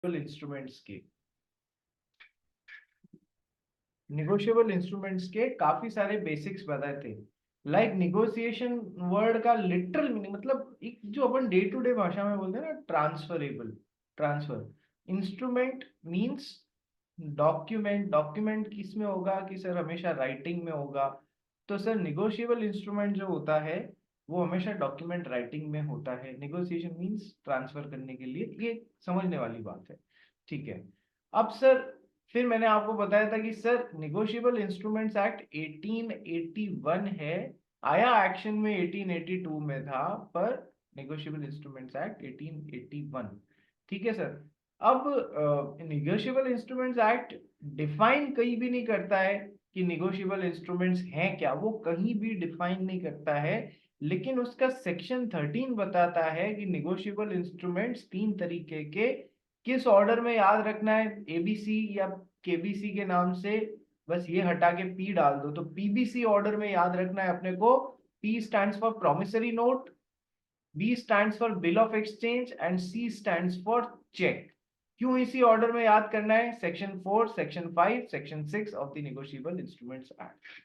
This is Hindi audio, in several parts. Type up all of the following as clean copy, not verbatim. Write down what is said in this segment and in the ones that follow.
इंस्ट्रूमेंट्स के निगोशिएबल इंस्ट्रूमेंट्स के काफी सारे बेसिक्स बताए थे। लाइक निगोशिएशन वर्ड का लिटरल मीनिंग मतलब एक जो अपन डे टू डे भाषा में बोलते हैं ना, transferable, transfer. Instrument means document. Document किस में होगा कि सर हमेशा राइटिंग में होगा। तो सर निगोशिएबल इंस्ट्रूमेंट जो होता है वो हमेशा डॉक्यूमेंट राइटिंग में होता है। निगोशिएशन मींस ट्रांसफर करने के लिए, ये समझने वाली बात है। ठीक है। अब सर फिर मैंने आपको बताया था कि सर निगोशिएबल इंस्ट्रूमेंट्स एक्ट 1881 है, आया एक्शन में 1882 में था, पर निगोशिएबल इंस्ट्रूमेंट्स एक्ट 1881। ठीक है सर। अब निगोशिएबल इंस्ट्रूमेंट्स एक्ट डिफाइन कहीं भी नहीं करता है कि निगोशिएबल इंस्ट्रूमेंट्स हैं क्या, वो कहीं भी डिफाइन नहीं करता है। लेकिन उसका सेक्शन 13 बताता है कि निगोशिएबल इंस्ट्रूमेंट्स तीन तरीके के, किस ऑर्डर में याद रखना है, एबीसी या केबीसी के नाम से, बस ये हटा के पी डाल दो तो पीबीसी ऑर्डर में याद रखना है अपने को। P stands for promissory note, B stands for bill of exchange and C stands for cheque. क्यों इसी ऑर्डर में याद करना है? Section 4, section 5, section 6 of the negotiable instruments act.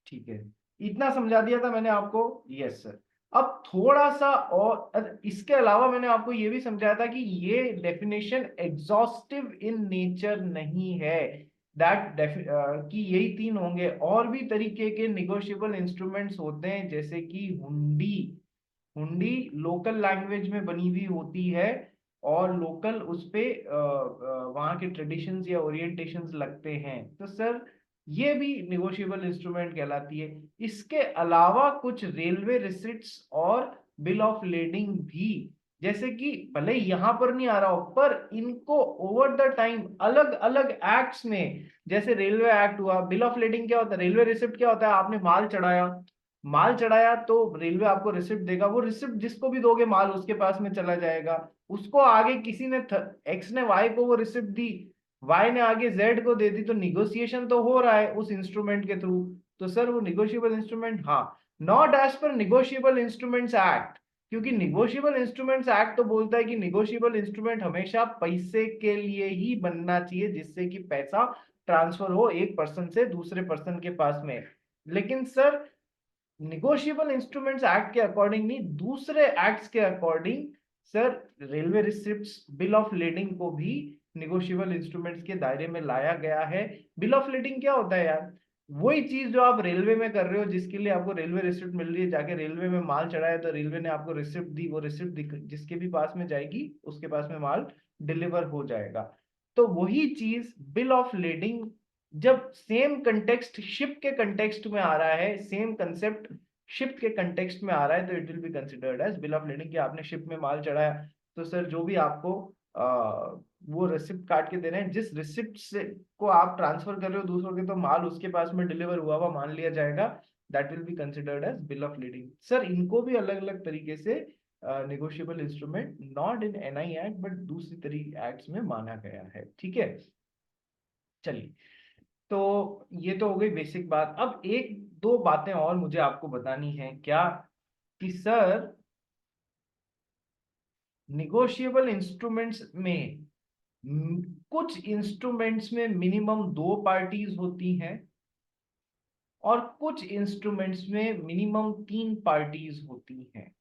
ठीक है, इतना समझा दिया था मैंने आपको। Yes sir. अब थोड़ा सा और इसके अलावा मैंने आपको ये भी समझाया था कि ये डेफिनेशन एग्जॉस्टिव इन नेचर नहीं है। दैट कि यही तीन होंगे, और भी तरीके के निगोशिएबल इंस्ट्रूमेंट्स होते हैं, जैसे कि हुंडी। हुंडी लोकल लैंग्वेज में बनी हुई होती है और लोकल उस पे वहाँ के ट्रेडिशंस या ओरिएंटेशंस लगते हैं। तो सर ये भी निगोशिएबल इंस्ट्रूमेंट कहलाती है। इसके अलावा कुछ रेलवे रिसिट्स और बिल ऑफ लेडिंग भी, जैसे कि भले यहाँ पर नहीं आ रहा हो पर इनको ओवर द टाइम अलग अलग एक्ट्स में, जैसे रेलवे एक्ट हुआ, बिल ऑफ लेडिंग क्या होता है, रेलवे रिसिप्ट क्या होता है, आपने माल चढ़ाया, माल चढ़ाया तो रेलवे आपको रिसिप्ट देगा, वो रिसिप्ट जिसको भी दोगे माल उसके पास में चला जाएगा। उसको आगे किसी ने एक्स ने वाई को वो रिसिप्ट दी, वाई ने आगे जेड को दे दी, तो निगोशिएशन तो हो रहा है उस इंस्ट्रूमेंट के थ्रू। तो सर वो निगोशिएबल इंस्ट्रूमेंट, हाँ, not as per negotiable instruments act, क्योंकि निगोशिएबल इंस्ट्रूमेंट्स एक्ट तो बोलता है कि निगोशिएबल इंस्ट्रूमेंट हमेशा पैसे के लिए ही बनना चाहिए, जिससे कि पैसा ट्रांसफर हो एक पर्सन से दूसरे पर्सन के पास में। लेकिन सर निगोशिएबल इंस्ट्रूमेंट्स एक्ट के अकॉर्डिंग नहीं, दूसरे एक्ट्स के according sir railway receipts, bill of lending को भी निगोशिएबल इंस्ट्रूमेंट्स के दायरे में लाया गया है। बिल ऑफ लेडिंग क्या होता है यार? वही चीज जो आप रेलवे में कर रहे हो, जिसके लिए आपको रेलवे रिसिप्ट मिल रही है, जाके रेलवे में माल चढ़ाया तो रेलवे ने आपको रिसिप्ट दी, वो रिसिप्ट जिसके भी पास में जाएगी उसके पास में माल डिलीवर हो जाएगा। तो वही चीज बिल ऑफ लेडिंग, जब सेम कंटेक्स्ट शिप के कंटेक्स्ट में आ रहा है, सेम कंसेप्ट शिप के कंटेक्स्ट में आ रहा है, तो it will be considered as bill of lading. कि आपने शिप में माल चढ़ाया तो सर जो भी आपको वो रिसिप्ट काट के दे रहे हैं, जिस रिसिप्ट से को आप ट्रांसफर कर रहे हो दूसरों के, तो माल उसके पास में डिलीवर हुआ हुआ मान लिया जाएगा। That will be considered as bill of lading. Sir इनको भी अलग अलग तरीके से negotiable instrument, not in NI act but दूसरी तरीके एक्ट्स में माना गया है। ठीक है, चलिए। तो ये तो हो गई बेसिक बात। अब एक दो बातें और मुझे आपको बतानी है क्या, कि सर निगोशिएबल इंस्ट्रूमेंट्स में कुछ इंस्ट्रूमेंट्स में मिनिमम दो पार्टीज होती हैं और कुछ इंस्ट्रूमेंट्स में मिनिमम तीन पार्टीज होती हैं।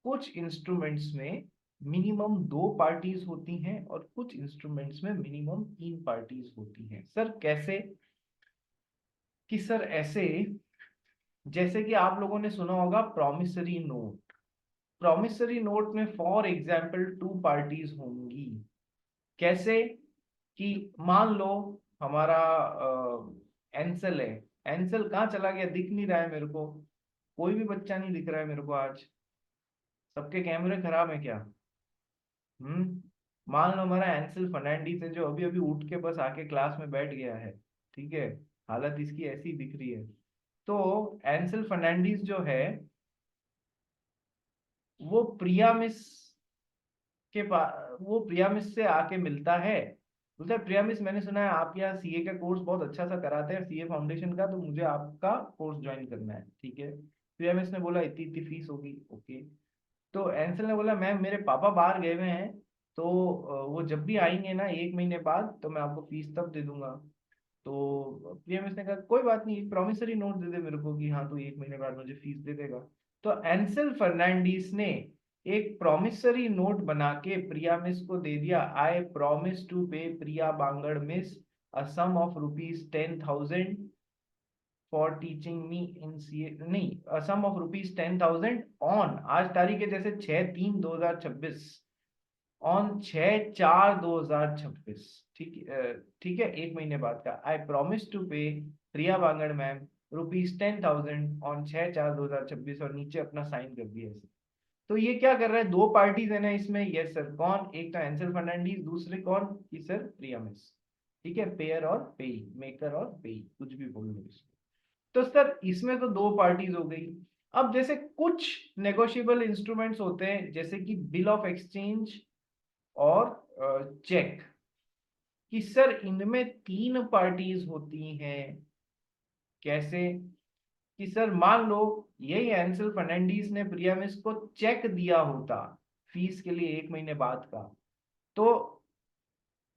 कुछ इंस्ट्रूमेंट्स में मिनिमम दो पार्टीज होती हैं और कुछ इंस्ट्रूमेंट्स में मिनिमम तीन पार्टीज होती हैं। सर कैसे? कि सर ऐसे, जैसे कि आप लोगों ने सुना होगा प्रॉमिसरी नोट। प्रॉमिसरी नोट में फॉर एग्जाम्पल टू पार्टीज होंगी। कैसे? कि मान लो हमारा एंसल है, एंसल कहाँ चला गया, दिख नहीं रहा है मेरे को, कोई भी बच्चा नहीं दिख रहा है मेरे को आज, सबके कैमरे खराब है क्या? मान लो हमारा एंसल फर्नांडिस है, जो अभी अभी उठ के बस आके क्लास में बैठ गया है। ठीक है, हालत इसकी ऐसी दिख रही है। तो एंसल फर्नांडिस जो है वो प्रिया मिस के पास, वो प्रिया मिस से आके मिलता है। बोलता है प्रिया मिस, मैंने सुना है आप यहाँ सीए का कोर्स बहुत अच्छा सा कराते हैं, सीए फाउंडेशन का, तो मुझे आपका कोर्स ज्वाइन करना है। ठीक है, प्रिया मिस ने बोला इतनी इतनी फीस होगी। ओके। तो एंसल ने बोला मैम मेरे पापा बाहर गए हुए हैं, तो वो जब भी आएंगे ना 1 महीने बाद, तो मैं आपको फीस तब दे दूंगा। तो पीएमएस ने कहा कोई बात नहीं, एक प्रॉमिसरी नोट दे दे मेरे को कि हाँ तू 1 महीने बाद मुझे फीस दे देगा। तो एंसेल फर्नांडिस ने एक प्रॉमिसरी नोट बना के प्रिया मिस को दे दिया। आई promise to pay Priya Bangad Miss a sum of ₹10,000 for teaching me in C, नहीं, सम ऑफ ₹10,000 ऑन, आज तारीख है जैसे 6/3/2026, ऑन 6/4/2026। ठीक है, 1 महीने बाद का। आई promise to pay Priya Bangar ma'am ₹10,000 on 6/4/2026, और नीचे अपना साइन कर दिया ऐसे। तो ये क्या कर रहा है, दो पार्टीज है ना इसमें, यस सर, कौन, एक तो एंसल फर्नांडीज, दूसरे कौन की सर, प्रिया मिस। ठीक है, पेयर और पेई, मेकर और पेई, कुछ भी बोल लो इसको। तो सर इसमें तो दो पार्टीज हो गई। अब जैसे कुछ नेगोशिएबल इंस्ट्रूमेंट्स होते हैं, जैसे कि बिल ऑफ एक्सचेंज और चेक, कि सर इनमें तीन पार्टीज होती हैं। कैसे, कि सर मान लो यही एंसल फर्नांडीज ने प्रिया मिस को चेक दिया होता फीस के लिए 1 महीने बाद का, तो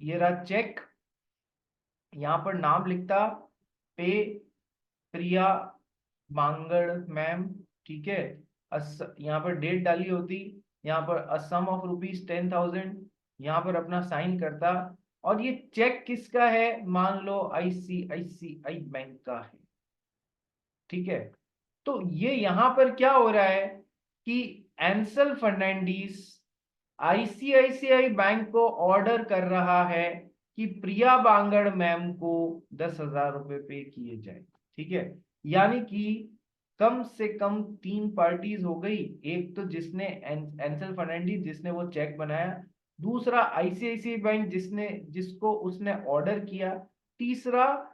ये रहा चेक, यहाँ पर नाम लिखता पे प्रिया मांगड़ मैम। ठीक है, यहाँ पर डेट डाली होती, यहाँ पर अ सम ऑफ ₹10,000, यहाँ पर अपना साइन करता। और ये चेक किसका है, मान लो आईसीआईसीआई बैंक का है। ठीक है, तो ये यहां पर क्या हो रहा है कि एंसल फर्नांडीज आईसीआईसीआई बैंक को ऑर्डर कर रहा है कि प्रिया बांगड़ मैम को 10,000 रुपए पे किए जाए। ठीक है, यानी कि कम से कम तीन पार्टीज हो गई। एक तो जिसने एंसल फर्नांडीज जिसने वो चेक बनाया, दूसरा आईसीआईसीआई बैंक जिसने जिसको उसने ऑर्डर किया, तीसरा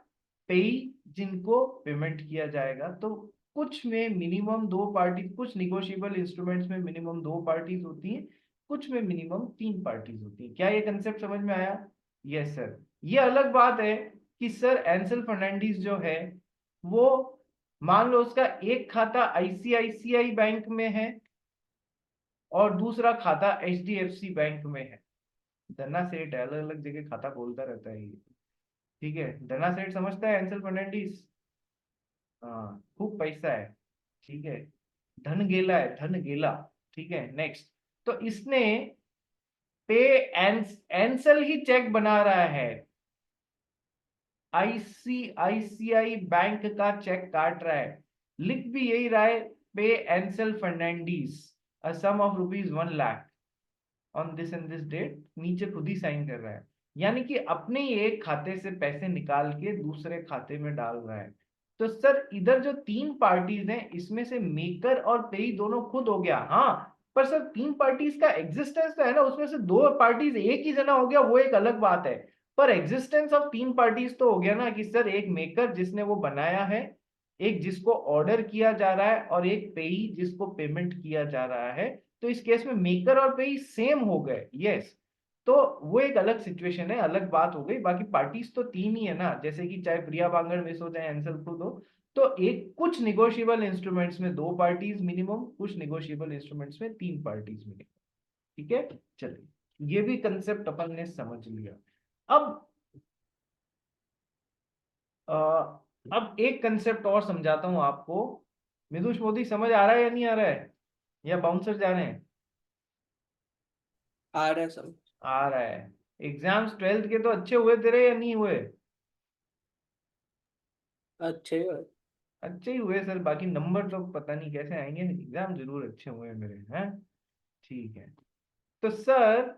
पेई जिनको पेमेंट किया जाएगा। तो कुछ में मिनिमम दो पार्टी, कुछ निगोशिएबल इंस्ट्रूमेंट्स में मिनिमम दो पार्टीज होती हैं, कुछ में मिनिमम तीन पार्टीज होती हैं। क्या ये कंसेप्ट समझ में आया? Yes sir. ये अलग बात है कि सर एंसल फर्नांडीज जो है वो, मान लो उसका एक खाता आईसीआईसीआई बैंक में है और दूसरा खाता एचडीएफसी बैंक में है। धन्ना सेठ है, अलग अलग जगह खाता खोलता रहता है ये। ठीक है, धन्ना सेठ समझता है एंसल फर्नांडीज, हाँ खूब पैसा है। ठीक है, धन गेला है, धन गेला। ठीक है, नेक्स्ट। तो इसने पे एंसल ही चेक बना रहा है, आईसीआईसीआई बैंक का चेक काट रहा है, लिख भी यही रहा है, pay Ansel Fernandes a sum of ₹1 lakh on this and this date, नीचे खुद ही साइन कर रहा है। यानी कि अपने ही एक खाते से पैसे निकाल के दूसरे खाते में डाल रहा है। तो सर इधर जो तीन पार्टीज हैं, इसमें से मेकर और पेई दोनों खुद हो गया, हाँ। पर सर तीन पार्टीज का एग्जिस्टेंस तो है ना, उसमें से दो पार्टीज एक ही जना हो गया, वो एक अलग बात है। पर एग्जिस्टेंस ऑफ तीन पार्टीज तो हो गया ना, कि सर एक मेकर जिसने वो बनाया है, एक जिसको ऑर्डर किया जा रहा है, और एक पेई जिसको पेमेंट किया जा रहा है। तो इस केस में मेकर और पेई सेम हो गए, यस। तो वो एक अलग सिचुएशन है, अलग बात हो गई। बाकी पार्टीज तो तीन ही है ना, जैसे कि चाहे प्रिया बांगड़ मिस हो चाहे एंसल खुद हो। तो एक कुछ निगोशिएबल इंस्ट्रूमेंट्स में दो पार्टीज मिनिमम, कुछ निगोशिएबल इंस्ट्रूमेंट्स में तीन पार्टीज मिनिमम। ठीक है, चलिए ये भी कंसेप्ट अपन ने समझ लिया। अब अ, अब एक कंसेप्ट और समझाता हूं आपको। मिदुष मोदी समझ आ रहा है या नहीं आ रहा है, या बाउंसर जा रहे हैं? आ रहा है सब। आ रहा है। एग्जाम्स 12th के तो अच्छे हुए तेरे या नहीं हुए? अच्छे है। अच्छे ही हुए सर, बाकी नंबर तो पता नहीं कैसे आएंगे, एग्जाम जरूर अच्छे हुए मेरे हैं। ठीक है, तो सर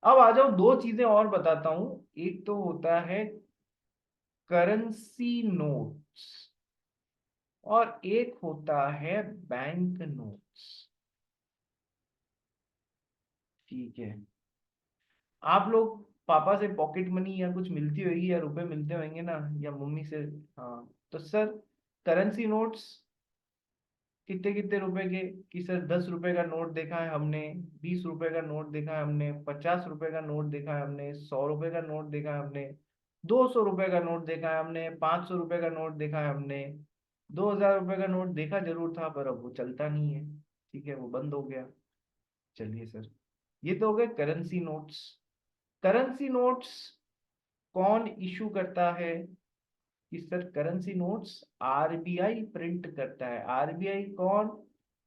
अब आ जाओ, दो चीजें और बताता हूं। एक तो होता है करेंसी नोट्स, और एक होता है बैंक नोट्स। ठीक है, आप लोग पापा से पॉकेट मनी या कुछ मिलती होगी, या रुपए मिलते होंगे ना, या मम्मी से। हाँ, तो सर करेंसी नोट्स कितने कितने रुपए के, कि सर 10 रुपए का नोट देखा है हमने, 20 रुपए का नोट देखा है हमने, 50 रुपए का नोट देखा है हमने, 100 रुपए का नोट देखा है हमने, 200 रुपए का नोट देखा है हमने, 500 रुपए का नोट देखा है हमने, 2,000 रुपए का नोट देखा जरूर था, पर अब वो चलता नहीं है। ठीक है, वो बंद हो गया। चलिए सर, ये तो हो गए करेंसी नोट्स। करेंसी नोट्स कौन इशू करता है? कि sir currency notes RBI print करता है। आरबीआई कौन?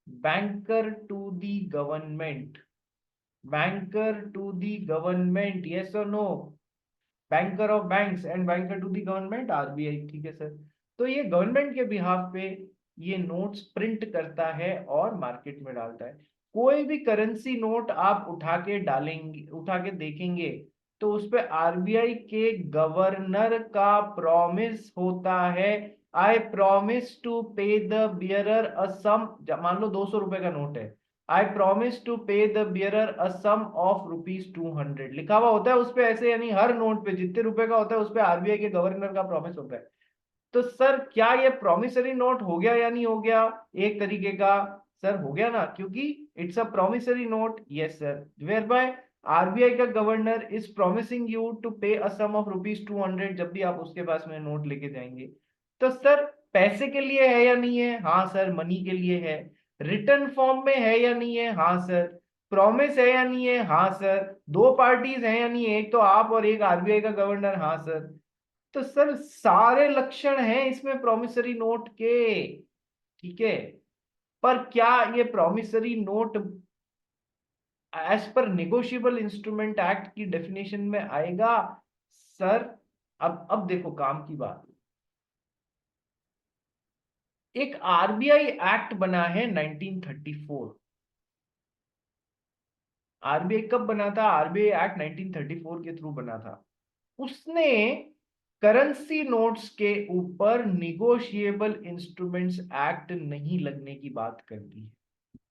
Banker to the government. Banker to the government, yes और no? Banker of banks and banker to the government RBI, ठीक है सर। तो ये गवर्नमेंट के बिहाफ पे ये नोट्स प्रिंट करता है और मार्केट में डालता है। कोई भी करेंसी नोट आप उठा के डालेंगे, उठा के देखेंगे, तो उस पे आरबीआई के गवर्नर का प्रॉमिस होता है। I promise to pay the bearer a sum, मान लो 200 रुपए का नोट है, I promise to pay the bearer a sum of ₹200 लिखा हुआ होता है उस पे ऐसे, यानी हर नोट पे जितने रुपए का होता है उस पे आरबीआई के गवर्नर का प्रॉमिस होता है। तो सर क्या ये प्रॉमिसरी नोट हो गया या नहीं हो गया? एक तरीके का सर हो गया ना, क्योंकि it's a promissory note. Yes sir, whereby RBI का governor is promising you to pay a sum of ₹200 जब भी आप उसके पास में नोट लेके जाएंगे। तो सर पैसे के लिए है या नहीं है? हाँ सर, मनी के लिए है। रिटर्न फॉर्म में है या नहीं है? हाँ सर। प्रॉमिस है या नहीं है? हाँ सर। दो पार्टीज हैं या नहीं है? एक तो आप और एक आरबीआई का गवर्नर। हाँ सर। तो सर सारे लक्षण हैं इसमें प्रॉमिसरी नोट के, ठीक है। पर क्या ये promissory note as per negotiable instrument act की डेफिनेशन में आएगा? सर अब देखो काम की बात। एक आरबीआई एक्ट बना है 1934। आरबीआई कब बना था? आरबीआई एक्ट 1934 के थ्रू बना था। उसने करेंसी नोट्स के ऊपर निगोशिएबल इंस्ट्रूमेंट्स एक्ट नहीं लगने की बात कर दी है।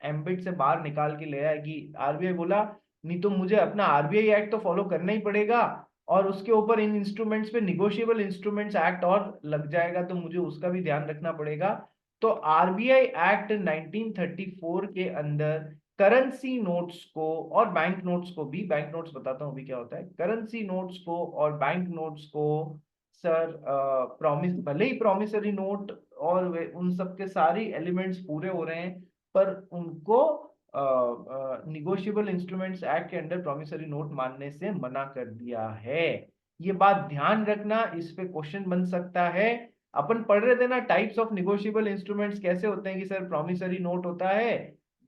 एम्बिट से बाहर निकाल के ले आया कि आरबीआई बोला नहीं तो मुझे अपना आरबीआई एक्ट तो फॉलो करना ही पड़ेगा, और उसके ऊपर इन इंस्ट्रूमेंट्स पे निगोशिएबल इंस्ट्रूमेंट्स एक्ट और लग जाएगा, तो मुझे उसका भी ध्यान रखना पड़ेगा। तो आरबीआई एक्ट 1934 के अंदर करेंसी नोट्स को और बैंक नोट्स को भी, बैंक नोट्स बताता हूँ अभी क्या होता है, करेंसी नोट्स को और बैंक नोट्स को सर प्रॉमिस, भले ही प्रॉमिसरी नोट और उन सब के सारी एलिमेंट्स पूरे हो रहे हैं, पर उनको निगोशिएबल इंस्ट्रूमेंट्स एक्ट के अंडर प्रॉमिसरी नोट मानने से मना कर दिया है। ये बात ध्यान रखना, इस पे क्वेश्चन बन सकता है। अपन पढ़ रहे थे ना टाइप्स ऑफ निगोशिएबल इंस्ट्रूमेंट्स कैसे होते हैं, कि सर प्रॉमिसरी नोट होता है,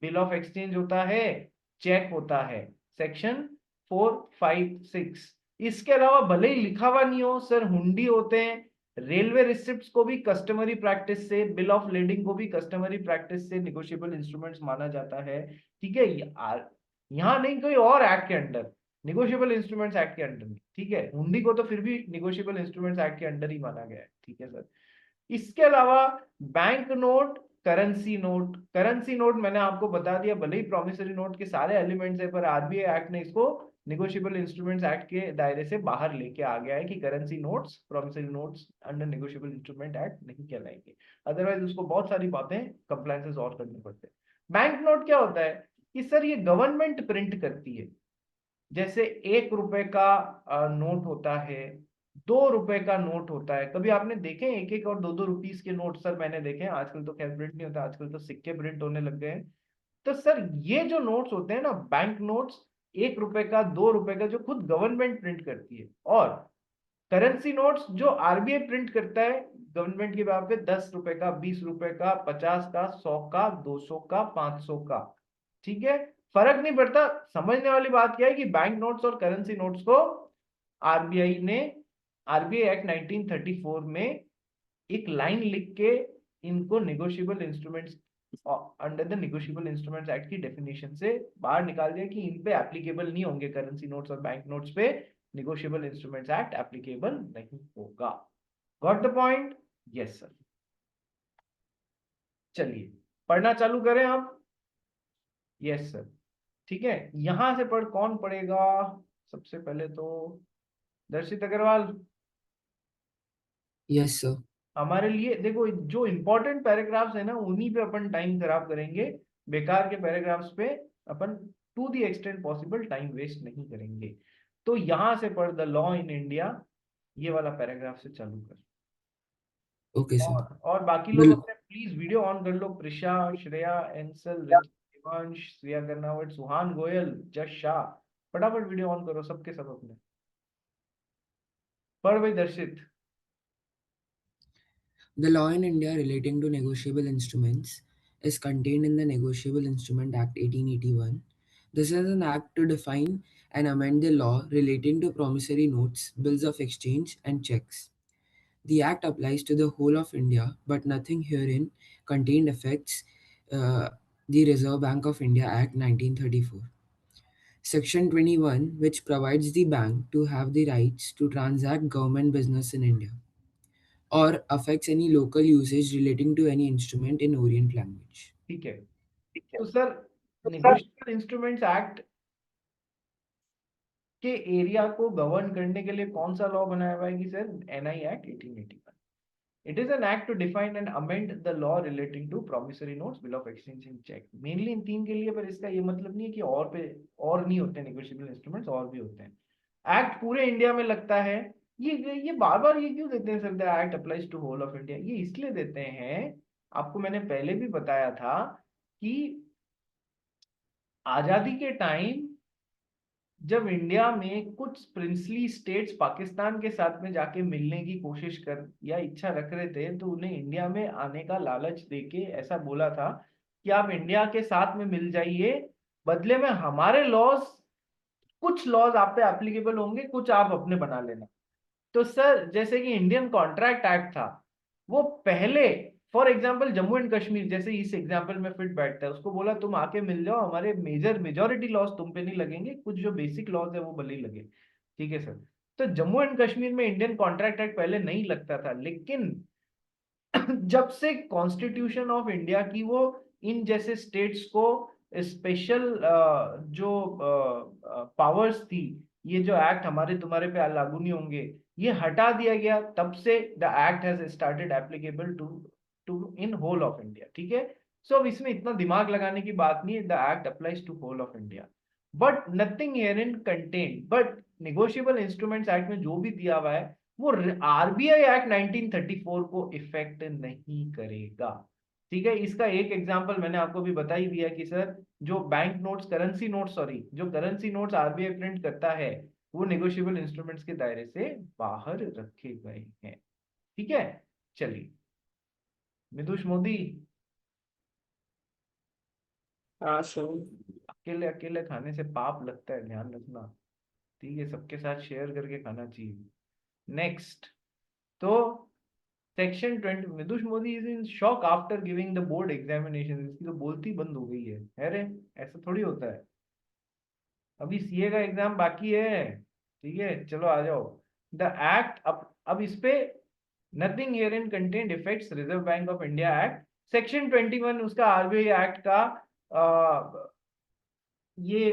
बिल ऑफ एक्सचेंज होता है, चेक होता है, सेक्शन 4, 5, 6। इसके अलावा भले ही लिखा हुआ नहीं हो सर, हुंडी होते हैं, रेलवे रिसिप्ट्स को भी कस्टमरी प्रैक्टिस से, बिल ऑफ लेडिंग को भी कस्टमरी प्रैक्टिस से निगोशिएबल इंस्ट्रूमेंट्स माना जाता है, ठीक है। यहाँ नहीं, कोई और एक्ट के अंडर, निगोशिएबल इंस्ट्रूमेंट्स एक्ट के अंडर नहीं, ठीक है। हुंडी को तो फिर भी निगोशिएबल इंस्ट्रूमेंट्स एक्ट के अंडर ही माना गया है, ठीक है सर। इसके अलावा bank note, currency note. Currency note मैंने आपको बता दिया, भले ही प्रॉमिसरी नोट के सारे एलिमेंट्स है, पर आरबीआई एक्ट ने इसको निगोशिएबल इंस्ट्रूमेंट्स एक्ट के दायरे से बाहर लेके आ गया है कि currency notes, promissory notes under negotiable Instrument act नहीं कहलाएंगे। अदरवाइज उसको बहुत सारी बातें कंप्लायंसेस और करने पड़ते हैं। बैंक नोट क्या होता है कि सर ये गवर्नमेंट प्रिंट करती है। जैसे 1 रुपए का नोट होता है, 2 रुपए का नोट होता है। कभी आपने देखे 1 1 और 2 2 रुपीस के नोट? सर मैंने देखे हैं। आजकल तो खैर प्रिंट नहीं होता, आजकल तो सिक्के प्रिंट होने लग गए हैं। तो सर ये जो नोट्स होते हैं ना, बैंक नोट्स, 1 रुपए का, 2 रुपए का, जो खुद गवर्नमेंट प्रिंट करती है, और करेंसी नोट्स जो आरबीआई प्रिंट करता है गवर्नमेंट के बेसिस पे, 10 रुपए का, 20 रुपए का, 50 का, 100 का, 200 का, 500 का, ठीक है। फर्क नहीं पड़ता। समझने वाली बात क्या है कि बैंक नोट्स और करेंसी नोट्स को आरबीआई ने, आरबीआई एक्ट 1934 में एक लाइन लिख के इनको negotiable instruments under the negotiable instruments act की डेफिनेशन से बाहर निकाल दिया कि इन पे एप्लीकेबल नहीं होंगे, करेंसी नोट्स और बैंक नोट्स पे निगोशिएबल इंस्ट्रूमेंट्स एक्ट एप्लीकेबल नहीं होगा। Got the point? Yes sir. चलिए पढ़ना चालू करें अब। यस सर, ठीक है। यहां से पढ़, कौन पढ़ेगा? सबसे पहले तो दर्शित अग्रवाल। Yes sir. हमारे लिए देखो, जो इंपॉर्टेंट पैराग्राफ्स है ना उन्हीं पे अपन टाइम खराब करेंगे। बेकार के पैराग्राफ्स पे अपन to the extent possible time waste नहीं करेंगे। तो यहां से पढ़, द लॉ इन इंडिया, ये वाला पैराग्राफ से चालू कर। Okay sir. और बाकी लोग बिल अपने प्लीज वीडियो ऑन कर लो, प्रिशा, श्रेया, एंसल, रित, अंश, श्रेया कर्नावट, सुहान गोयल, जश शाह। फटाफट वीडियो ऑन करो सबके सब अपने। पढ़ भाई दर्शित। The law in India relating to negotiable instruments is contained in the Negotiable Instrument Act 1881. This is an act to define and amend the law relating to promissory notes, bills of exchange, and checks. The act applies to the whole of India, but nothing herein contained affects uh, the Reserve Bank of India Act 1934. Section 21, which provides the bank to have the rights to transact government business in India, or affects any local usage relating to any instrument in Orient language. ठीक है, तो सर निगोशिएबल इंस्ट्रूमेंट्स एक्ट के एरिया को गवर्न करने के लिए कौन सा लॉ बनाया हुआ है कि sir NI act 1881। It is an act to define and amend the law relating to promissory notes, bill of exchange and cheque. Mainly इन तीन के लिए, पर इसका ये मतलब नहीं है कि और पे और नहीं होते नेगोशिएबल इंस्ट्रूमेंट्स, और भी होते हैं। एक्ट पूरे इंडिया में लगता है। ये बार बार ये क्यों देते हैं sir, the act applies to whole of India? ये इसलिए देते हैं, आपको मैंने पहले भी बताया था कि आजादी के टाइम जब इंडिया में कुछ प्रिंसली स्टेट्स पाकिस्तान के साथ में जाके मिलने की कोशिश कर या इच्छा रख रहे थे, तो उन्हें इंडिया में आने का लालच देके ऐसा बोला था कि आप इंडिया के साथ में मिल जाइए, बदले में हमारे लॉज, कुछ लॉज आप पे एप्लीकेबल होंगे, कुछ आप अपने बना लेना। तो सर जैसे कि इंडियन कॉन्ट्रैक्ट एक्ट था, वो पहले for example Jammu and Kashmir जैसे इस एग्जांपल में फिट बैठता है, उसको बोला तुम आके मिल जाओ, हमारे मेजॉरिटी लॉस तुम पे नहीं लगेंगे, कुछ जो बेसिक लॉस है वो भले ही लगे। ठीक है सर। तो जम्मू एंड कश्मीर में इंडियन कॉन्ट्रैक्ट एक्ट पहले नहीं लगता था, लेकिन जब से कॉन्स्टिट्यूशन ऑफ इंडिया की वो इन जैसे स्टेट्स को स्पेशल जो पावर्स थी, ये जो एक्ट हमारे तुम्हारे पे लागू नहीं होंगे, ये हटा दिया गया, तब से the act has started applicable to to in whole of India. ठीक है। सो अब इसमें इतना दिमाग लगाने की बात नहीं है, the act applies to whole of India, but nothing here in contain. But negotiable instruments act में जो भी दिया हुआ है वो आरबीआई एक्ट 1934 को इफेक्ट नहीं करेगा। ठीक है। इसका एक एग्जांपल मैंने आपको भी बता ही दिया कि सर जो bank notes, currency notes, sorry, जो करेंसी नोट्स आरबीआई प्रिंट करता है वो नेगोशिएबल इंस्ट्रूमेंट्स के दायरे से बाहर रखे गए हैं। ठीक है। चलिए, मिदुष मोदी, हाँ सर। अकेले अकेले खाने से पाप लगता है, ध्यान रखना। ठीक है, सबके साथ शेयर करके खाना चाहिए। नेक्स्ट, तो section 20, Midush Modi is in shock after giving the board examination. इसकी तो बोलती बंद हो गई है। अरे ऐसा थोड़ी होता है, अभी सीए का एग्जाम बाकी है। ठीक है, चलो आ जाओ। द एक्ट, अब इस पे nothing here in content effects reserve Bank of India act. Section 21 उसका आरबीआई एक्ट का, ये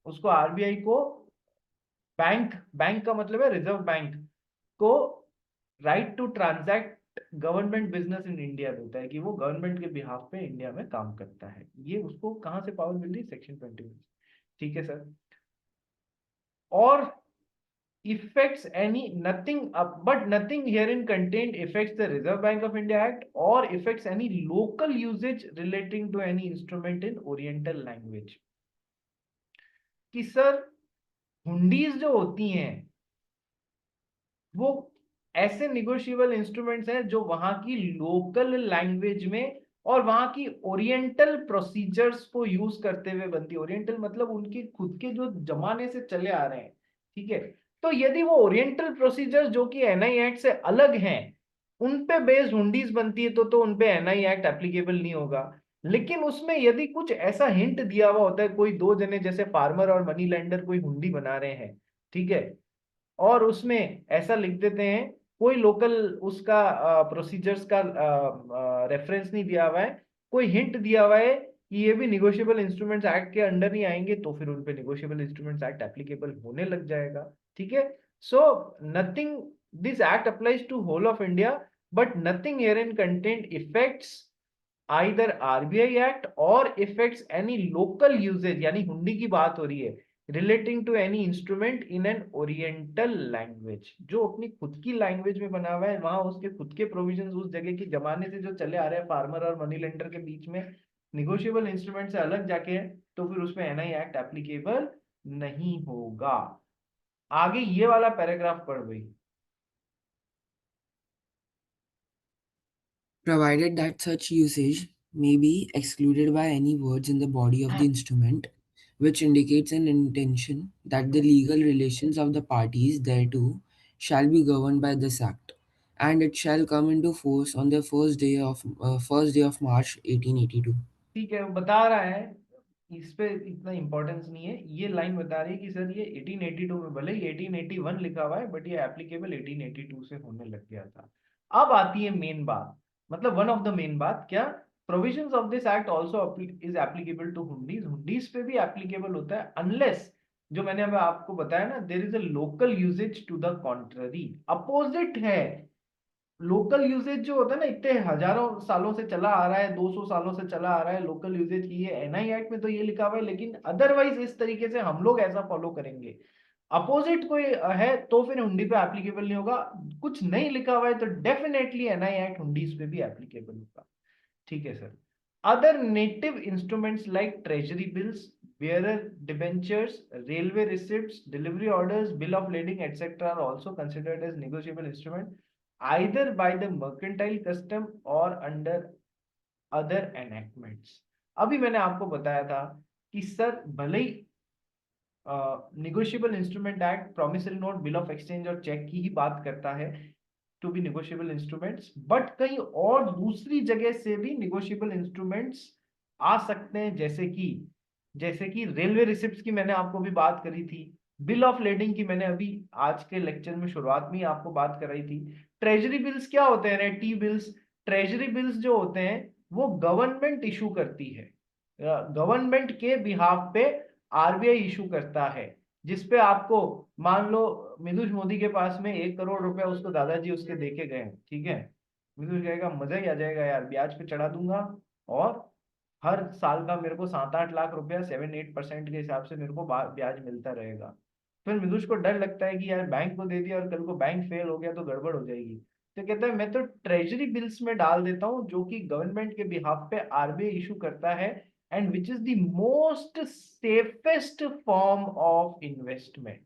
उसको आरबीआई को, बैंक, बैंक का मतलब है रिजर्व बैंक को right to transact government business in India देता है, कि वो गवर्नमेंट के बिहाफ पे इंडिया में काम करता है। ये उसको कहां से पावर मिल रही है? सेक्शन 21। ठीक है सर। और effects any nothing, but nothing here in content affects the Reserve Bank of India Act और effects any local usages relating to any instrument in oriental language. कि सर हुंडीज जो होती हैं वो ऐसे निगोशिएबल इंस्ट्रूमेंट्स हैं जो वहां की लोकल लैंग्वेज में और वहां की ओरिएंटल प्रोसीजर्स को यूज करते हुए बनती है। ओरिएंटल मतलब उनके खुद के जो जमाने से चले आ रहे हैं। ठीक है। तो यदि वो ओरिएंटल प्रोसीजर्स जो कि एनआई एक्ट से अलग हैं, उन पे बेस्ड हुंडीज बनती है, तो उन पे एनआई एक्ट एप्लीकेबल नहीं होगा। लेकिन उसमें यदि कुछ ऐसा हिंट दिया हुआ होता है, कोई दो जने जैसे फार्मर और मनी लेंडर कोई हुंडी बना रहे हैं, ठीक है, और उसमें ऐसा लिख देते हैं, कोई लोकल उसका प्रोसीजर्स का रेफरेंस नहीं दिया हुआ है, कोई हिंट दिया हुआ है कि ये भी निगोशिएबल इंस्ट्रूमेंट्स एक्ट के अंडर नहीं आएंगे, तो फिर उन पे निगोशिएबल इंस्ट्रूमेंट्स एक्ट एप्लीकेबल होने लग जाएगा। ठीक है। So nothing, this act applies to whole of India, but nothing here in content effects either RBI act और इफेक्ट्स एनी लोकल यूजेज, यानी हुंडी की बात हो रही है, relating to any instrument in an oriental language, जो अपनी खुद की लैंग्वेज में बना हुआ है, वहां उसके खुद के प्रोविजंस उस जगह के जमाने से जो चले आ रहे हैं फार्मर और मनी लेंडर के बीच में, निगोशिएबल इंस्ट्रूमेंट से अलग जाके है तो फिर उसमें एनआई एक्ट एप्लीकेबल नहीं होगा। आगे ये वाला पैराग्राफ पढ़ भाई। Provided that such usage may be excluded by any words in the body of the instrument which indicates an intention that the legal relations of the parties thereto shall be governed by this act, and it shall come into force on the first day of March 1882. ठीक है, वो बता रहा है, इस पे इतना इंपॉर्टेंस नहीं है, ये लाइन बता रही है कि सर ये 1882 में, भले ही 1881 लिखा हुआ है बट ये एप्लीकेबल 1882 से होने लग गया था। अब आती है मेन बात, मतलब वन ऑफ द मेन बात, क्या provisions of this act also is applicable to hundis, hundis पे भी एप्लीकेबल होता है अनलेस, जो मैंने अब आपको बताया ना, there is a local usages to the contrary, opposite है। लोकल यूजेज जो होता है ना, इतने हजारों सालों से चला आ रहा है, 200 सालों से चला आ रहा है लोकल यूजेज की, ये एनआई एक्ट में तो ये लिखा हुआ है, लेकिन अदरवाइज इस तरीके से हम लोग ऐसा फॉलो करेंगे, अपोजिट कोई है तो फिर हुंडी पे एप्लीकेबल नहीं होगा। कुछ नहीं लिखा हुआ है तो डेफिनेटली एनआई एक्ट हुंडीज पे भी एप्लीकेबल होगा। ठीक है sir. Other native instruments like treasury bills, bearer debentures, railway receipts, delivery orders, bill of lading, etc. are also considered as negotiable instrument either by the mercantile custom or under other enactments। अभी मैंने आपको बताया था कि सर भले ही Negotiable Instrument Act promissory note, bill of exchange और चेक की ही बात करता है to be negotiable instruments, but कहीं और दूसरी जगह से भी निगोशिएबल इंस्ट्रूमेंट्स आ सकते हैं, जैसे कि रेलवे रिसिप्ट की मैंने आपको भी बात करी थी, बिल ऑफ लेडिंग की मैंने अभी आज के लेक्चर में शुरुआत में ही आपको बात कराई थी। ट्रेजरी बिल्स क्या होते हैं, टी बिल्स, ट्रेजरी बिल्स जो होते हैं वो गवर्नमेंट इशू करती है, गवर्नमेंट के बिहाफ पे आरबीआई इशू करता है, जिसपे आपको, मान लो मिदुष मोदी के पास में 1 करोड़ रुपया उसको दादाजी उसके देके गए, ठीक है, मिदुष कहेगा मजा ही आ जाएगा यार, ब्याज पे चढ़ा दूंगा और हर साल का मेरे को 7-8 लाख रुपया 7-8% के हिसाब से मेरे को ब्याज मिलता रहेगा। फिर मिदुष को डर लगता है कि यार बैंक को दे दिया और कल को बैंक फेल हो गया तो गड़बड़ हो जाएगी, तो कहता है मैं तो ट्रेजरी बिल्स में डाल देता हूँ जो कि गवर्नमेंट के बिहाफ पे आरबीआई इशू करता है, and which is the most safest form of investment.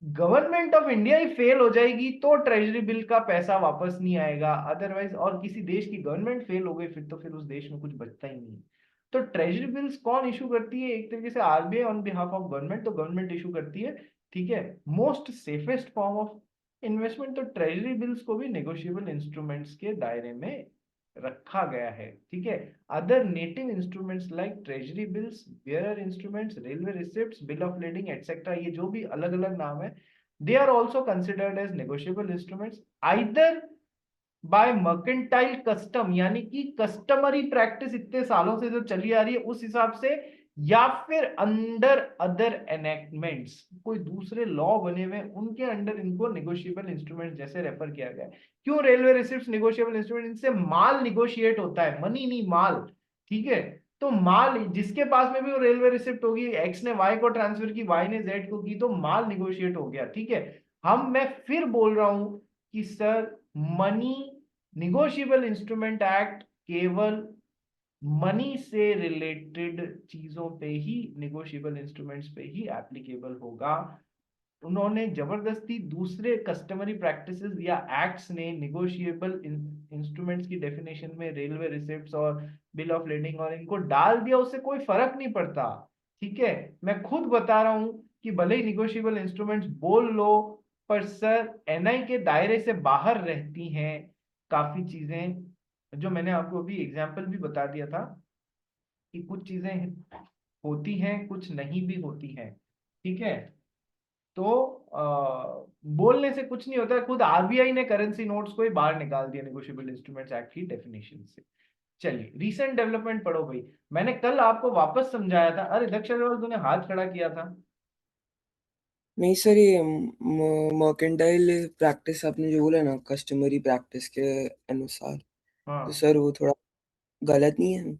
Government of India he fail हो जाएगी तो ट्रेजरी बिल का पैसा वापस नहीं आएगा, अदरवाइज, और किसी देश की गवर्नमेंट फेल हो गई फिर तो फिर उस देश में कुछ बचता ही नहीं। तो ट्रेजरी बिल्स कौन इशू करती है, एक तरीके से RBI on behalf of government, तो गवर्नमेंट इशू करती है, ठीक है। Most safest form of investment, तो ट्रेजरी बिल्स को भी नेगोशिएबल इंस्ट्रूमेंट्स के दायरे में रखा गया है, ठीक है। Other native instruments like treasury bills, bearer instruments, railway receipts, bill of lading etcetera, ये जो भी अलग अलग नाम है, they are also considered as negotiable instruments either by mercantile custom, यानी कि कस्टमरी प्रैक्टिस इतने सालों से जो चली आ रही है उस हिसाब से, या फिर अंडर अदर एनेक्टमेंट्स, कोई दूसरे लॉ बने हुए उनके अंडर इनको निगोशिएबल इंस्ट्रूमेंट जैसे रेफर किया गया है। क्यों रेलवे रिसिप्ट निगोशिएबल इंस्ट्रूमेंट, इनसे माल निगोशिएट होता है, मनी नहीं माल, ठीक है। तो माल जिसके पास में भी वो रेलवे रिसिप्ट होगी, एक्स ने वाई को ट्रांसफर की, वाई ने जेड को की, तो माल निगोशिएट हो गया, ठीक है। मैं फिर बोल रहा हूं कि sir money, negotiable Instrument act केवल मनी से रिलेटेड चीजों पे ही, निगोशिएबल इंस्ट्रूमेंट्स पे ही एप्लीकेबल होगा। उन्होंने जबरदस्ती दूसरे कस्टमरी प्रैक्टिसेस या एक्ट्स ने निगोशिएबल इंस्ट्रूमेंट्स की डेफिनेशन में रेलवे रिसिप्ट्स और बिल ऑफ लेडिंग और इनको डाल दिया, उससे कोई फर्क नहीं पड़ता, ठीक है। मैं खुद बता रहा हूं कि भले ही निगोशिएबल इंस्ट्रूमेंट्स बोल लो, पर सर एनआई के दायरे से बाहर रहती हैं काफी चीजें, जो मैंने आपको अभी एग्जाम्पल भी बता दिया था कि कुछ चीजें होती हैं कुछ नहीं भी होती हैं, ठीक है। तो बोलने से कुछ नहीं होता है, खुद आरबीआई ने करेंसी नोट्स को ही बाहर निकाल दिया निगोशिएबल इंस्ट्रूमेंट्स एक्ट की डेफिनेशन से। चलिए रीसेंट डेवलपमेंट पढ़ो भाई। मैंने कल आपको वापस समझाया था, अरे दक्ष अग्रवाल तूने हाथ खड़ा किया था। नहीं सर, ये मर्केंटाइल प्रैक्टिस आपने जो बोला ना, कस्टमरी प्रैक्टिस के अनुसार, तो हाँ, सर वो थोड़ा गलत नहीं है?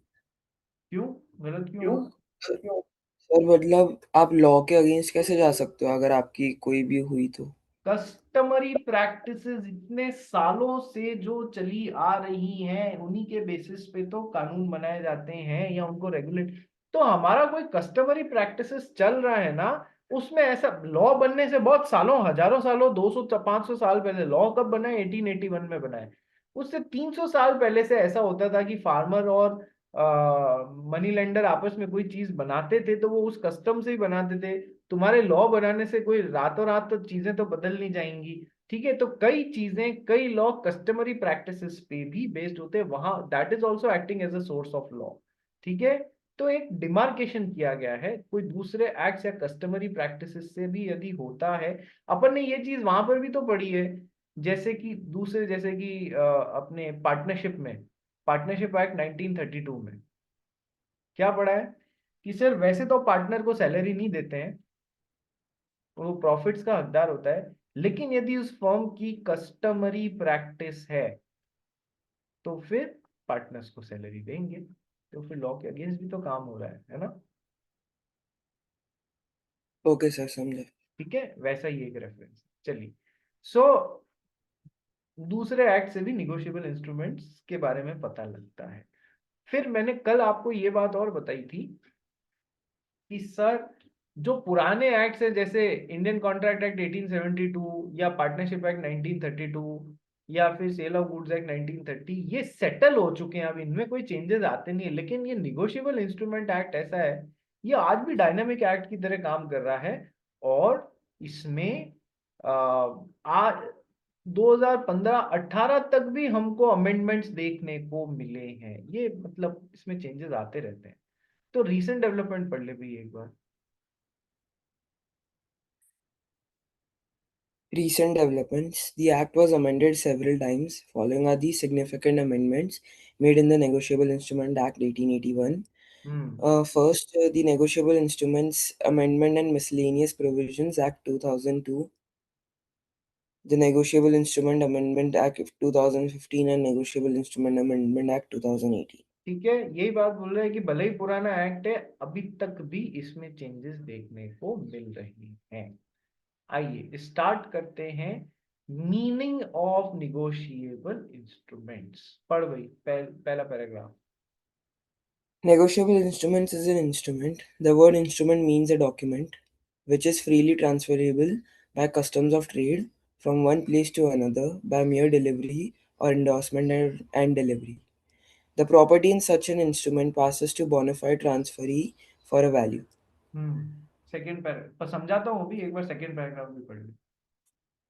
क्यों, गलत क्यों क्यों? होगा? सर, मतलब आप लॉ के अगेंस्ट कैसे जा सकते हो अगर आपकी कोई भी हुई तो? कस्टमरी प्रैक्टिसेस इतने सालों से जो चली आ रही हैं, उन्हीं के बेसिस पे तो कानून बनाए जाते हैं या उनको रेगुलेट। तो हमारा कोई कस्टमरी प्रैक्टिसेस चल रहा है ना, उसमें ऐसा लॉ बनने से बहुत सालों, हजारों सालों, 200 500 साल पहले लॉ कब बना है? 1881 में बना है। उससे 300 साल पहले से ऐसा होता था कि फार्मर और मनी लेंडर आपस में कोई चीज बनाते थे तो वो उस कस्टम से ही बनाते थे। तुम्हारे लॉ बनाने से कोई रातों रात तो चीजें तो बदल नहीं जाएंगी। ठीक है, तो कई चीजें, कई लॉ कस्टमरी प्रैक्टिसेस पे भी बेस्ड होते हैं, वहां that is also acting as a source of law. ठीक है, तो एक डिमार्केशन किया गया है, कोई दूसरे एक्ट्स या कस्टमरी प्रैक्टिसेस से भी यदि होता है। अपन ने ये चीज वहां पर भी तो पढ़ी है, जैसे कि दूसरे, जैसे कि अपने पार्टनरशिप में, पार्टनरशिप एक्ट 1932 में क्या पढ़ा है कि सर वैसे तो पार्टनर को सैलरी नहीं देते हैं, वो प्रॉफिट्स का हकदार होता है, लेकिन यदि उस फर्म की कस्टमरी प्रैक्टिस है तो फिर पार्टनर्स को सैलरी देंगे। तो फिर लॉ के अगेंस्ट भी तो काम हो रहा है ना। ओके सर, समझे। ठीक है, वैसा ही एक रेफरेंस। चलिए, सो दूसरे एक्ट से भी निगोशिएबल इंस्ट्रूमेंट्स के बारे में पता लगता है। फिर मैंने कल आपको ये बात और बताई थी कि सर जो पुराने एक्ट्स है, जैसे इंडियन कॉन्ट्रैक्ट एक्ट 1872 या पार्टनरशिप एक्ट 1932 या फिर सेल ऑफ गुड्स एक्ट 1930, ये सेटल हो चुके हैं, अब इनमें कोई चेंजेस आते नहीं है। लेकिन ये निगोशिएबल इंस्ट्रूमेंट एक्ट ऐसा है, ये आज भी डायनामिक एक्ट की तरह काम कर रहा है। और इसमें आज 2015-18 तक भी हमको अमेंडमेंट्स देखने को मिले हैं। ये मतलब इसमें चेंजेस आते रहते हैं। तो रीसेंट डेवलपमेंट पढ़ ले भी एक बार। Recent developments. The Act was amended several times. Following are the significant amendments made in the Negotiable Instrument Act 1881. Hmm. First, the Negotiable Instruments Amendment and Miscellaneous Provisions Act 2002, the Negotiable Instrument Amendment Act 2015, and Negotiable Instrument Amendment Act 2018. ठीक है, यही बात बोल रहे हैं कि भले ही पुराना एक्ट है, अभी तक भी इसमें चेंजेस देखने को मिल रही हैं। आइए स्टार्ट करते हैं। मीनिंग ऑफ निगोशिएबल इंस्ट्रूमेंट्स पढ़ भाई, पहला paragraph. Negotiable instruments is an instrument. The word instrument means a document which is freely transferable by customs of trade from one place to another by mere delivery or endorsement and delivery. The property in such an instrument passes to bona fide transferee for a value. Second paragraph समझाता हूँ, भी एक बार सेकंड पैराग्राफ भी पढ़ ले।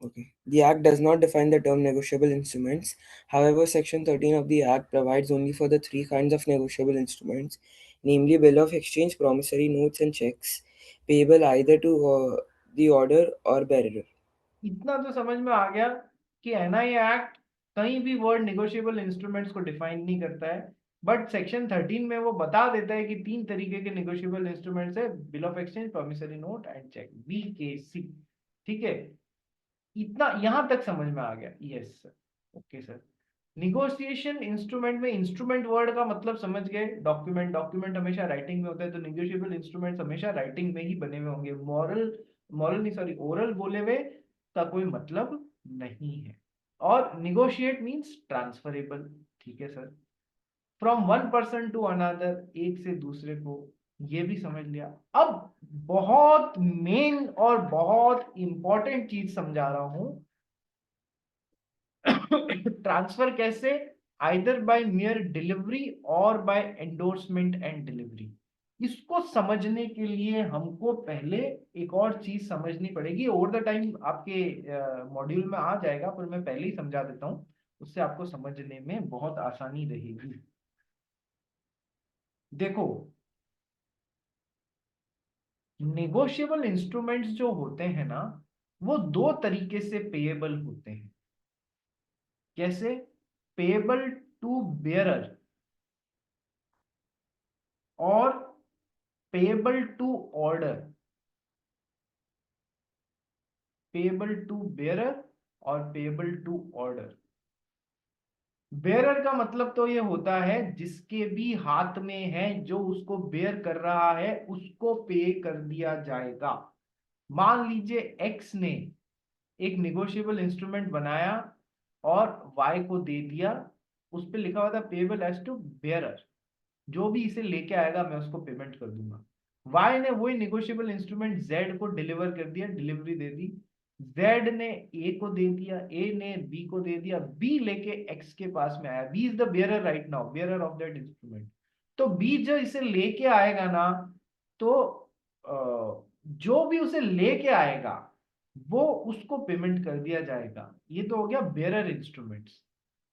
Okay. The Act does not define the term negotiable instruments. However, Section 13 of the Act provides only for the three kinds of negotiable instruments, namely bill of exchange, promissory notes, and checks, payable either to the order or bearer. इतना तो समझ में आ गया कि एनआई एक्ट कहीं भी वर्ड निगोशिएबल इंस्ट्रूमेंट्स को डिफाइन नहीं करता है, बट सेक्शन 13 में वो बता देता है कि तीन तरीके के निगोशिएबल इंस्ट्रूमेंट्स है: bill of exchange, promissory note and cheque, BKC. ठीक है, इतना यहां तक समझ में आ गया? Yes sir, okay sir. Negotiation instrument में इंस्ट्रूमेंट वर्ड का मतलब समझ गए, डॉक्यूमेंट, डॉक्यूमेंट हमेशा राइटिंग में होता है, तो निगोशिएबल इंस्ट्रूमेंट्स हमेशा राइटिंग में ही बने हुए होंगे। मॉरल, मॉरल नहीं सॉरी, ओरल बोले हुए का कोई मतलब नहीं है। और निगोशिएट मींस ट्रांसफरेबल। ठीक है sir, from one person to another, एक से दूसरे को, ये भी समझ लिया। अब बहुत मेन और बहुत इंपॉर्टेंट चीज समझा रहा हूं। ट्रांसफर कैसे? आइदर बाय मियर डिलीवरी और बाय एंडोर्समेंट एंड डिलीवरी। इसको समझने के लिए हमको पहले एक और चीज समझनी पड़ेगी। ओवर द टाइम आपके मॉड्यूल में आ जाएगा, पर मैं पहले ही समझा देता हूं, उससे आपको समझने में बहुत आसानी रहेगी। देखो, नेगोशिएबल इंस्ट्रूमेंट्स जो होते हैं ना, वो दो तरीके से पेएबल होते हैं। कैसे? पेएबल टू बेयरर और payable to order. Payable to bearer और पेएबल टू ऑर्डर। बेयरर का मतलब तो ये होता है जिसके भी हाथ में है, जो उसको बेयर कर रहा है उसको पे कर दिया जाएगा। मान लीजिए एक्स ने एक निगोशिएबल इंस्ट्रूमेंट बनाया और वाई को दे दिया, उस पे लिखा हुआ था पेबल एज टू बेयरर, जो भी इसे लेके आएगा मैं उसको पेमेंट कर दूंगा। वाई ने वही निगोशिएबल इंस्ट्रूमेंट जेड को डिलीवर कर दिया, डिलीवरी दे दी। जेड ने ए को दे दिया, ए ने बी को दे दिया, बी लेके एक्स के पास में आया, B is the bearer right now, bearer of that instrument. तो बी जो इसे लेके आएगा ना, तो जो भी उसे लेके आएगा वो उसको पेमेंट कर दिया जाएगा। ये तो हो गया बेयरर इंस्ट्रूमेंट्स।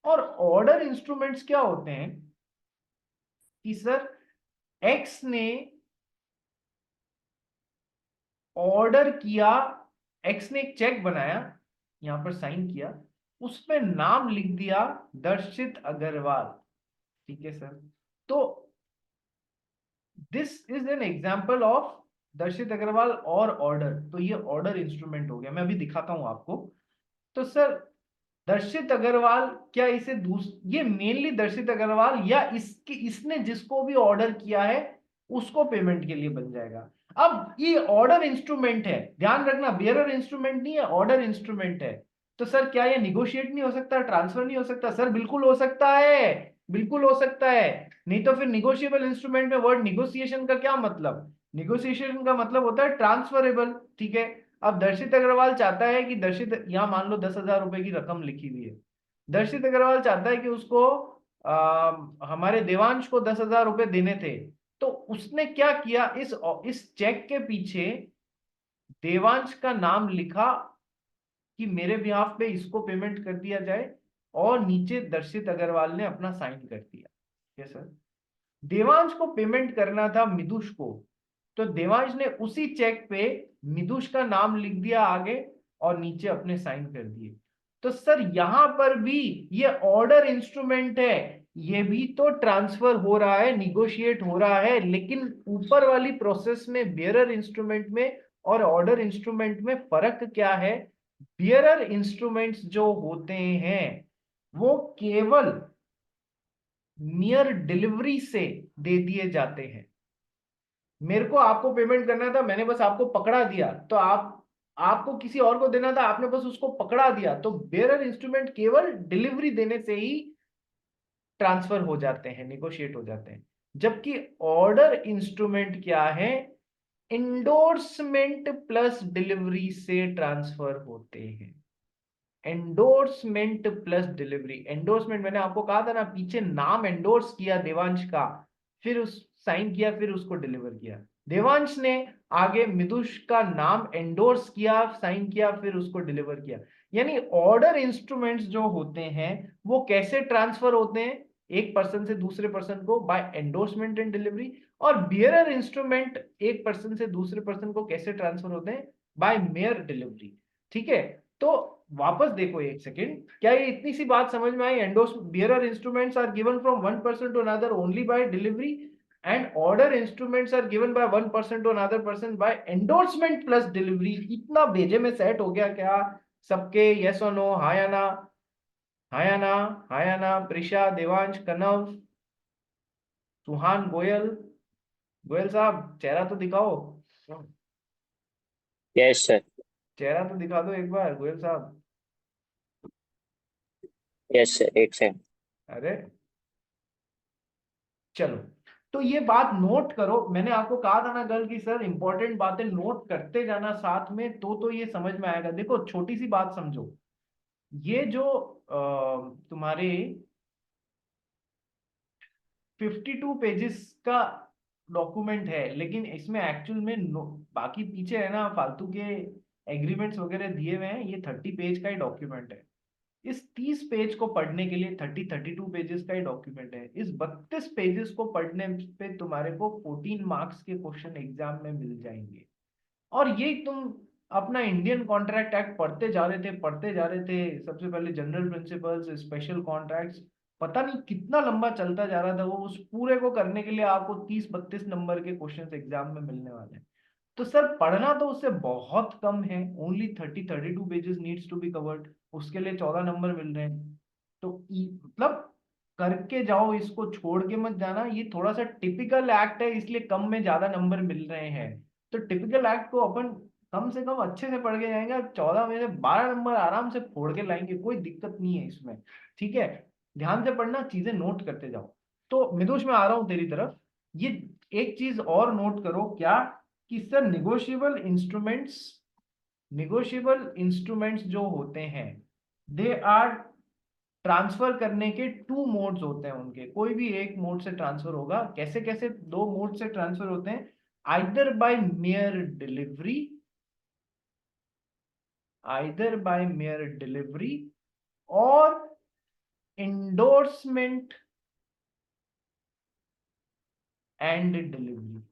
और ऑर्डर इंस्ट्रूमेंट्स क्या होते हैं कि सर एक्स ने ऑर्डर किया, एक्स ने एक चेक बनाया, यहां पर साइन किया, उसमें नाम लिख दिया दर्शित अग्रवाल। ठीक है सर, तो this is an example of दर्शित अग्रवाल और ऑर्डर। तो ये ऑर्डर इंस्ट्रूमेंट हो गया, मैं अभी दिखाता हूं आपको। तो सर दर्शित अग्रवाल, क्या इसे ये मेनली दर्शित अग्रवाल या इसके इसने जिसको भी ऑर्डर किया है उसको पेमेंट के लिए बन जाएगा। अब ये ऑर्डर इंस्ट्रूमेंट है, ध्यान रखना, बियरर इंस्ट्रूमेंट नहीं है, ऑर्डर इंस्ट्रूमेंट है। तो सर क्या ये निगोशिएट नहीं हो सकता, ट्रांसफर नहीं हो सकता? सर बिल्कुल हो सकता है, बिल्कुल हो सकता है। नहीं तो फिर निगोशिएबल इंस्ट्रूमेंट में वर्ड निगोसिएशन का क्या मतलब? निगोसिएशन का मतलब होता है ट्रांसफरेबल। ठीक है, अब दर्शित अग्रवाल चाहता है कि दर्शित, यहाँ मान लो 10,000 रुपए की रकम लिखी हुई है, दर्शित अग्रवाल चाहता है कि उसको हमारे देवांश को 10,000 रुपए देने थे। तो उसने क्या किया, इस चेक के पीछे देवांश का नाम लिखा कि मेरे बिहाफ पे इसको पेमेंट कर दिया जाए, और नीचे दर्शित अग्रवाल ने अपना साइन कर दिया। ठीक है सर, देवांश को पेमेंट करना था मिदुष को, तो देवांश ने उसी चेक पे मिदुष का नाम लिख दिया आगे और नीचे अपने साइन कर दिए। तो सर यहां पर भी ये ऑर्डर इंस्ट्रूमेंट है, ये भी तो ट्रांसफर हो रहा है, निगोशिएट हो रहा है, लेकिन ऊपर वाली प्रोसेस में बियरर इंस्ट्रूमेंट में और ऑर्डर इंस्ट्रूमेंट में फर्क क्या है? बियरर इंस्ट्रूमेंट्स जो होते हैं वो केवल नियर डिलीवरी से दे दिए जाते हैं। मेरे को आपको पेमेंट करना था, मैंने बस आपको पकड़ा दिया, तो आपको किसी और को देना था, आपने बस उसको पकड़ा दिया। तो बेयरर इंस्ट्रूमेंट केवल डिलीवरी देने से ही ट्रांसफर हो जाते हैं, निगोशिएट हो जाते हैं। जबकि ऑर्डर इंस्ट्रूमेंट क्या है? इंडोर्समेंट प्लस डिलीवरी से ट्रांसफर होते हैं। एंडोर्समेंट प्लस डिलीवरी, एंडोर्समेंट मैंने आपको कहा था ना, पीछे नाम एंडोर्स किया देवांश का, फिर उस साइन किया, फिर उसको डिलीवर किया। देवांश ने आगे मिदुष का नाम एंडोर्स किया, साइन किया, फिर उसको डिलीवर किया। यानी ऑर्डर इंस्ट्रूमेंट्स जो होते हैं वो कैसे ट्रांसफर होते हैं एक पर्सन से दूसरे पर्सन को? By endorsement and delivery. और बियरर इंस्ट्रूमेंट एक पर्सन से दूसरे पर्सन को कैसे ट्रांसफर होते हैं? By mere delivery. ठीक है, तो वापस देखो एक सेकेंड, क्या ये इतनी सी बात समझ में आई? Endorse bearer instruments are given from one person to another only by delivery, and order instruments are given by one person to another person by endorsement plus delivery. इतना भेजे में सेट हो गया क्या सबके? यस और नो, हाँ या ना? हाँ या ना? हाँ या ना? प्रिशा, देवांश, कनव, सुहान, गोयल। गोयल साहब चेहरा तो दिखाओ, यस सर। चेहरा तो दिखा दो एक बार गोयल साहब। यस सर, एक सेकंड। अरे चलो, तो ये बात नोट करो, मैंने आपको कहा था ना कल कि सर इंपॉर्टेंट बातें नोट करते जाना साथ में, तो ये समझ में आएगा। देखो छोटी सी बात समझो, ये जो तुम्हारे 52 पेजेस का डॉक्यूमेंट है, लेकिन इसमें एक्चुअल में बाकी पीछे है ना फालतू के एग्रीमेंट्स वगैरह दिए हुए हैं, ये 30 पेज का ही डॉक्यूमेंट है। इस 30 पेज को पढ़ने के लिए 32 पेजेस का ही डॉक्यूमेंट है। इस 32 पेजेस को पढ़ने पे तुम्हारे को 14 मार्क्स के क्वेश्चन एग्जाम में मिल जाएंगे। और ये तुम अपना इंडियन कॉन्ट्रैक्ट एक्ट पढ़ते जा रहे थे, पढ़ते जा रहे थे, सबसे पहले जनरल प्रिंसिपल्स, स्पेशल कॉन्ट्रैक्ट्स, पता नहीं कितना लंबा चलता जा रहा था वो। उस पूरे को करने के लिए आपको 30-32 नंबर के क्वेश्चन एग्जाम में मिलने वाले हैं। तो सर पढ़ना तो उससे बहुत कम है, only 32 pages needs to be covered, उसके लिए 14 नंबर मिल रहे हैं। तो मतलब करके जाओ, इसको छोड़ के मत जाना। ये थोड़ा सा टिपिकल एक्ट है, इसलिए कम में ज्यादा नंबर मिल रहे हैं। तो टिपिकल एक्ट को अपन कम से कम अच्छे से पढ़ के जाएंगे, 14 में से 12 नंबर आराम से फोड़ के लाएंगे, कोई दिक्कत नहीं है इसमें। ठीक है, ध्यान से पढ़ना, चीजें नोट करते जाओ। तो मिदुष मैं आ रहा हूं तेरी तरफ। ये एक चीज और नोट करो, क्या कि सर निगोशिएबल इंस्ट्रूमेंट्स जो होते हैं, दे आर ट्रांसफर करने के 2 मोड्स होते हैं उनके, कोई भी एक मोड से ट्रांसफर होगा। कैसे कैसे 2 मोड से ट्रांसफर होते हैं? आइदर बाय मेयर डिलीवरी, और endorsement and delivery,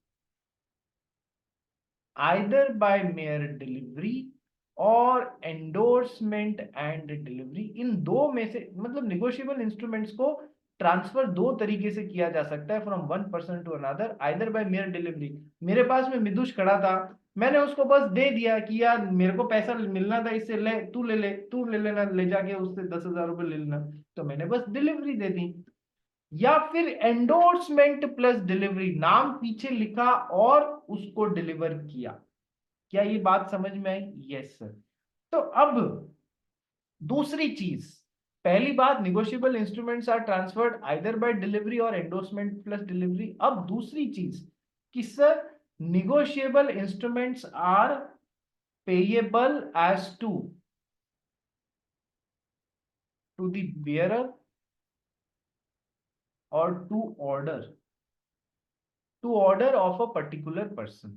either by mere delivery और एंडोर्समेंट एंड डिलीवरी। इन दो में से, मतलब निगोशिएबल इंस्ट्रूमेंट्स को ट्रांसफर 2 तरीके से किया जा सकता है, from one person to another, either by mere delivery. मेरे पास में मिदुष खड़ा था, मैंने उसको बस दे दिया कि यार मेरे को पैसा मिलना था इससे, ले तू ले लेना, ले जाके उससे 10,000 रुपये ले लेना, तो मैंने बस डिलीवरी दे दी। या फिर एंडोर्समेंट प्लस डिलीवरी, नाम पीछे लिखा और उसको डिलीवर किया। क्या ये बात समझ में आई? Yes sir. तो अब दूसरी चीज, पहली बात negotiable instruments are transferred either by delivery और एंडोर्समेंट प्लस डिलीवरी। अब दूसरी चीज कि sir negotiable instruments are payable as to the bearer और to order of a particular person,